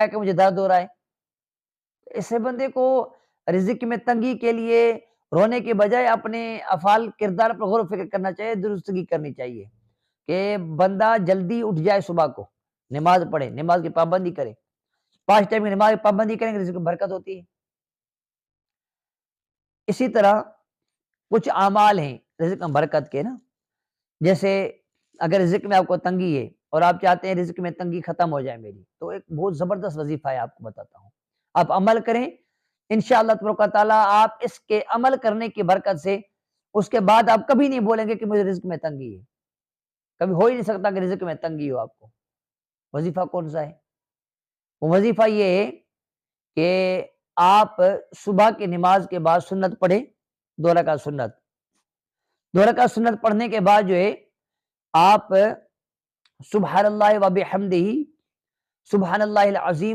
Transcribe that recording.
है कि मुझे दर्द हो रहा है। ऐसे बंदे को रिज़्क में तंगी के लिए रोने के बजाय अपने अफ़ाल किरदार पर गौर व फ़िक्र करना चाहिए, दुरुस्तगी करनी चाहिए कि बंदा जल्दी उठ जाए सुबह को, नमाज़ पढ़े, नमाज़ की पाबंदी करे। 5 टाइम की नमाज़ की पाबंदी करेंगे, रिज़्क में बरकत होती है। इसी तरह कुछ अमाल हैं रिज़्क में बरकत के ना, जैसे अगर रिज़्क में आपको तंगी है और आप चाहते हैं रिज़्क में तंगी खत्म हो जाए मेरी, तो एक बहुत ज़बरदस्त वज़ीफ़ा है, आपको बताता हूँ। आप अमल करें, इंशाअल्लाह तबारक व तआला आप इसके अमल करने की बरकत से उसके बाद आप कभी नहीं बोलेंगे कि मुझे रिज़्क में तंगी है। कभी हो ही नहीं सकता कि रिज़्क में तंगी हो आपको। वज़ीफ़ा कौन-सा है? वो वज़ीफ़ा ये है कि आप सुबह की नमाज़ के बाद सुन्नत पढ़ें, 2 रकात सुन्नत। 2 रकात सुन्नत पढ़ने के बाद जो है, आप सुब्हानल्लाहि व बिहम्दिही, सुब्हानल्लाहिल अज़ीम